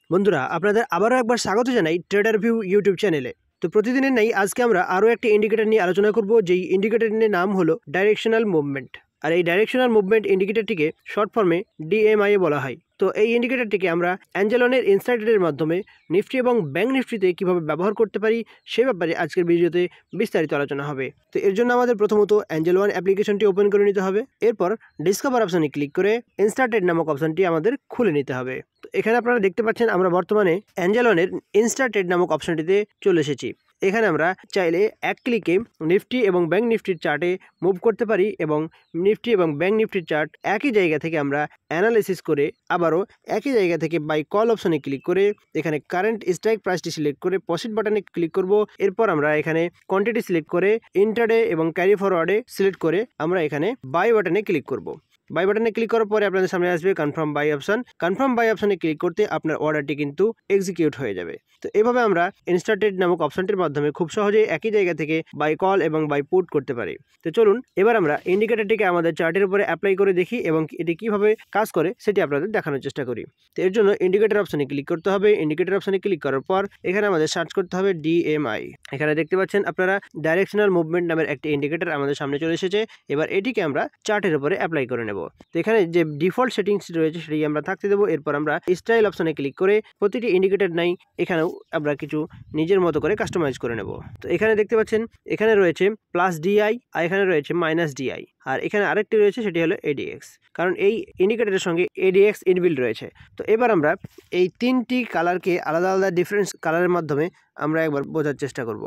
বন্ধুরা আপনাদের আবারও একবার স্বাগত জানাই ট্রেডার ভিউ ইউটিউব চ্যানেলে। তো প্রতিদিনের নেই আজকে আমরা আরও একটি ইন্ডিকেটর নিয়ে আলোচনা করব, যেই ইন্ডিকেটরের নাম হলো ডাইরেকশনাল মুভমেন্ট। আর এই ডাইরেকশনাল মুভমেন্ট ইন্ডিকেটরটিকে শর্ট ফর্মে ডিএমআই বলা হয়। তো এই ইন্ডিকেটরটিকে আমরা অ্যাঞ্জেলনের ইনসাইডের মাধ্যমে নিফটি এবং ব্যাংক নিফটিতে কীভাবে ব্যবহার করতে পারি সে ব্যাপারে আজকের ভিডিওতে বিস্তারিত আলোচনা হবে। তো এর জন্য আমাদের প্রথমত অ্যাঞ্জেল ওয়ান অ্যাপ্লিকেশনটি ওপেন করে নিতে হবে। এরপর ডিসকভার অপশানে ক্লিক করে ইনস্টাটেড নামক অপশানটি আমাদের খুলে নিতে হবে। তো এখানে আপনারা দেখতে পাচ্ছেন আমরা বর্তমানে অ্যাঞ্জেল ওয়ানের ইনস্টাটেড নামক অপশানটিতে চলে এসেছি। এখানে আমরা চাইলে এক ক্লিকে নিফটি এবং ব্যাংক নিফটির চার্টে মুভ করতে পারি এবং নিফটি এবং ব্যাংক নিফটির চার্ট একই জায়গা থেকে আমরা অ্যানালাইসিস করে আবারও একই জায়গা থেকে বাই কল অপশনে ক্লিক করে এখানে কারেন্ট স্ট্রাইক প্রাইসটি সিলেক্ট করে প্রসিড বাটনে ক্লিক করব। এরপর আমরা এখানে কোয়ান্টিটি সিলেক্ট করে ইন্টারডে এবং ক্যারি ফরওয়ার্ডে সিলেক্ট করে আমরা এখানে বাই বাটনে ক্লিক করব। বাই বাটনে ক্লিক করার পরে আপনাদের সামনে আসবে confirm buy option. Confirm buy অপশনে ক্লিক করতে আপনার অর্ডারটি কিন্তু এক্সিকিউট হয়ে যাবে। তো এভাবে আমরা ইনস্টাটেড নামক অপশনটির মাধ্যমে খুব সহজেই একই জায়গা থেকে বাই কল এবং বাই পুট করতে পারি। তো চলুন এবার আমরা ইন্ডিকেটরটিকে আমাদের চার্টের উপরে অ্যাপ্লাই করে দেখি এবং এটি কিভাবে কাজ করে সেটি আপনাদের দেখানোর চেষ্টা করি। তো এর জন্য ইন্ডিকেটর অপশনে ক্লিক করতে হবে। ইন্ডিকেটর অপশনে ক্লিক করার পর এখানে আমাদের সার্চ করতে হবে ডিএমআই। এখানে দেখতে পাচ্ছেন আপনারা ডাইরেকশনাল মুভমেন্ট নামের একটি ইন্ডিকেটর আমাদের সামনে চলে এসেছে। এবার এটিকে আমরা চার্টের উপরে অ্যাপ্লাই করে নেব। তো এখানে যে ডিফল্ট সেটিংস রয়েছে সেটি আমরা থাকতে দেবো। এরপর আমরা স্টাইল অপশনে ক্লিক করে প্রতিটি ইন্ডিকেটর নাই এখানেও আমরা কিছু নিজের মতো করে কাস্টমাইজ করে নেব। তো এখানে দেখতে পাচ্ছেন এখানে রয়েছে প্লাস ডিআই আর এখানে রয়েছে মাইনাস ডিআই, আর এখানে আরেকটি রয়েছে সেটি হলো এডিএক্স, কারণ এই ইন্ডিকেটরের সঙ্গে এডিএক্স ইনবিল্ড রয়েছে। তো এবার আমরা এই তিনটি কালারকে আলাদা আলাদা ডিফারেন্স কালারের মাধ্যমে আমরা একবার বোঝার চেষ্টা করব।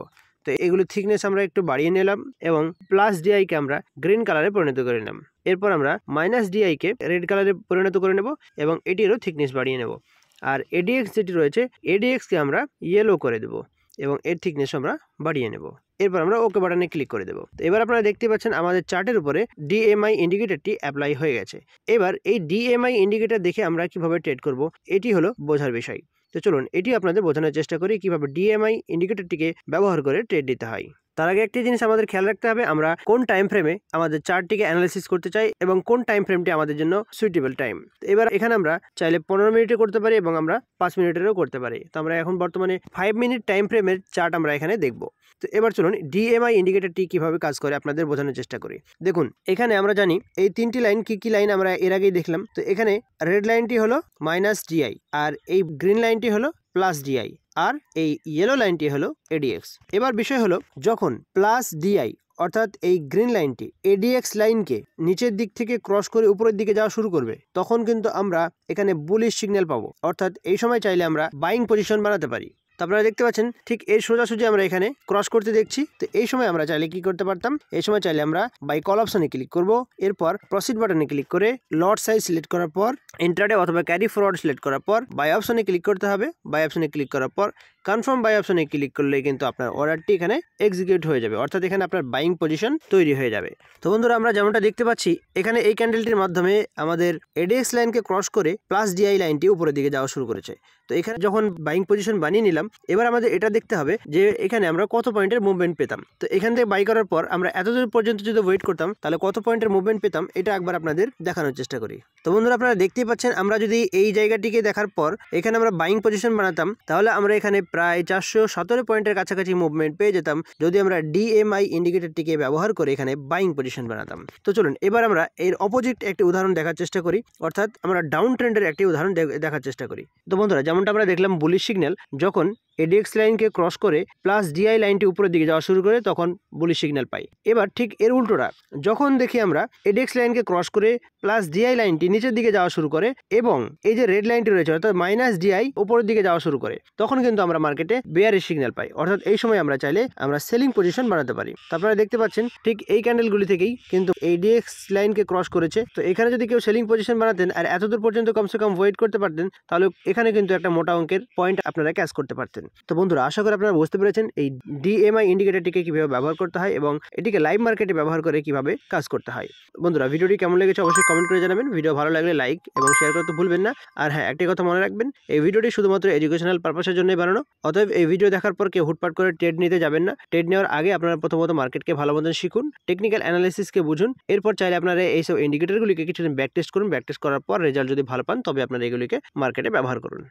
তো এগুলো থিকনেস আমরা একটু বাড়িয়ে নিলাম এবং প্লাস ডিআইকে আমরা গ্রিন কালারে পরিণত করে নিলাম। এরপর আমরা মাইনাস ডিআইকে রেড কালারে পরিণত করে নেব এবং এটিরও থিকনেস বাড়িয়ে নেব। আর এডিএক্স যেটি রয়েছে এডিএক্সকে আমরা ইয়েলো করে দেব এবং এর থিকনেস আমরা বাড়িয়ে নেব। এরপর আমরা ওকে বাটনে ক্লিক করে দেবো। তো এবার আপনারা দেখতে পাচ্ছেন আমাদের চার্টের উপরে ডিএমআই ইন্ডিকেটরটি অ্যাপ্লাই হয়ে গেছে। এবার এই ডিএমআই ইন্ডিকেটর দেখে আমরা কিভাবে ট্রেড করব এটি হলো বোঝার বিষয়। তো চলুন এটি আপনাদের বোঝানোর চেষ্টা করি কিভাবে ডিএমআই ইন্ডিকেটরটিকে ব্যবহার করে ট্রেড দিতে হয়। তার আগে একটি জিনিস আমাদের খেয়াল রাখতে হবে, আমরা কোন টাইম ফ্রেমে আমাদের চার্টটিকে অ্যানালাইসিস করতে চাই এবং কোন টাইম ফ্রেমটি আমাদের জন্য সুইটেবল টাইম। তো এবার এখানে আমরা চাইলে 15 মিনিটে করতে পারি এবং আমরা 5 মিনিটেরও করতে পারি। তো আমরা এখন বর্তমানে 5 মিনিট টাইম ফ্রেমের চার্ট আমরা এখানে দেখব। তো এবার চলুন ডিএমআই ইন্ডিকেটরটি কিভাবে কাজ করে আপনাদের বোঝানোর চেষ্টা করি। দেখুন এখানে আমরা জানি এই তিনটি লাইন কি লাইন আমরা এর আগেই দেখলাম। তো এখানে রেড লাইনটি হলো মাইনাস ডিআই, আর এই গ্রিন লাইনটি হলো প্লাস ডিআই, আর এই ইয়েলো লাইনটি হলো এডিএক্স। এবার বিষয় হলো যখন প্লাস ডিআই অর্থাৎ এই গ্রিন লাইনটি এডিএক্স লাইনকে নিচের দিক থেকে ক্রস করে উপরের দিকে যাওয়া শুরু করবে তখন কিন্তু আমরা এখানে বুলিশ সিগন্যাল পাবো, অর্থাৎ এই সময় চাইলে আমরা বাইং পজিশন বানাতে পারি। তো আপনারা দেখতে পাচ্ছেন ঠিক এর সোজাসুজি আমরা এখানে ক্রস করতে দেখছি। তো এই সময় আমরা চাইলে কি করতে পারতাম, এই সময় চাইলে আমরা বাই কল অপশনে ক্লিক করব। এরপর প্রসিড বাটনে ক্লিক করে লট সাইজ সিলেক্ট করার পর ইন্ট্রাডে অথবা ক্যারি ফরওয়ার্ড সিলেক্ট করার পর বাই অপশনে ক্লিক করতে হবে। বাই অপশনে ক্লিক করার পর কনফার্ম বাই অপশনে ক্লিক করলে কিন্তু আপনার অর্ডারটি এখানে এক্সিকিউট হয়ে যাবে, অর্থাৎ এখানে আপনার বাইং পজিশন তৈরি হয়ে যাবে। তো বন্ধুরা আমরা যেমনটা দেখতে পাচ্ছি এখানে এই ক্যান্ডেলটির মাধ্যমে আমাদের এডিএক্স লাইনকে ক্রস করে প্লাস ডিআই লাইনটি উপরের দিকে যাওয়া শুরু করেছে। তো এখানে যখন বাইং পজিশন বানিয়ে নিলাম এবার আমাদের এটা দেখতে হবে যে এখানে আমরা কত পয়েন্টের মুভমেন্ট পেতাম। তো এখান থেকে বাই করার পর আমরা এতদূর পর্যন্ত যদি ওয়েট করতাম তাহলে কত পয়েন্টের মুভমেন্ট পেতাম এটা একবার আপনাদের দেখানোর চেষ্টা করি। তো বন্ধুরা আপনারা দেখতেই পাচ্ছেন আমরা যদি এই জায়গাটিকে দেখার পর এখানে আমরা বাইং পজিশন বানাতাম তাহলে আমরা এখানে প্রায় 417 পয়েন্টের কাছাকাছি মুভমেন্ট পেয়ে যেতাম যদি আমরা ডিএমআই ইন্ডিকেটরটিকে ব্যবহার করে এখানে বাইং পজিশন বানাতাম। তো চলুন এবার আমরা এর অপোজিট একটি উদাহরণ দেখার চেষ্টা করি, অর্থাৎ আমরা ডাউন ট্রেন্ডের একটি উদাহরণ দেখার চেষ্টা করি। তো বন্ধুরা যেমনটা আমরা দেখলাম বুলিশ সিগন্যাল যখন এডিএক্স লাইনকে ক্রস করে প্লাস ডিআই লাইনটি উপরের দিকে যাওয়া শুরু করে তখন বুলিশ সিগন্যাল পাই। এবার ঠিক এর উল্টোটা যখন দেখি আমরা এডিএক্স লাইনকে ক্রস করে প্লাস ডিআই লাইনটি নিচের দিকে যাওয়া শুরু করে এবং এই যে রেড লাইনটি রয়েছে অর্থাৎ মাইনাস ডিআই উপরের দিকে যাওয়া শুরু করে তখন কিন্তু আমরা মার্কেটে বেয়ারিশ সিগন্যাল পাই, অর্থাৎ এই সময় আমরা চাইলে আমরা সেলিং পজিশন বানাতে পারি। তো আপনারা দেখতে পাচ্ছেন ঠিক এই ক্যান্ডেলগুলি থেকেই কিন্তু এডিএক্স লাইনকে ক্রস করেছে। তো এখানে যদি কেউ সেলিং পজিশন বানাতেন আর এতদূর পর্যন্ত কমসে কম ওয়েট করতে পারতেন তাহলে এখানে কিন্তু একটা মোটা অঙ্কের পয়েন্ট আপনারা ক্যাচ করতে পারতেন। তো বন্ধুরা আশা করি আপনারা বুঝতে পেরেছেন এই ডিএমআই ইন্ডিকেটরটিকে কিভাবে ব্যবহার করতে হয় এবং এটিকে লাইভ মার্কেটে ব্যবহার করে কিভাবে কাজ করতে হয়। বন্ধুরা ভিডিওটি কেমন লেগেছে অবশ্যই কমেন্ট করে জানাবেন। ভিডিও ভালো লাগলে লাইক এবং শেয়ার করতে ভুলবেন না। আর হ্যাঁ একটি কথা মনে রাখবেন, এই ভিডিওটি শুধুমাত্র এডুকেশনাল পারপাসের জন্যই বানানো, অতএব এই ভিডিও দেখার পর কেউ হুটপাট করে ট্রেড নিতে যাবেন না। ট্রেড নেওয়ার আগে আপনারা প্রথমত মার্কেটকে ভালো মতন শিখুন, টেকনিক্যাল অ্যানালাইসিসকে বুঝুন, এরপর চাইলে আপনারা এইসব ইন্ডিকেটরগুলিকে কিছুদিন ব্যাক টেস্ট করুন। ব্যাক টেস্ট করার পর রেজাল্ট যদি ভালো পান তবে আপনারা এগুলিকে মার্কেটে ব্যবহার করুন।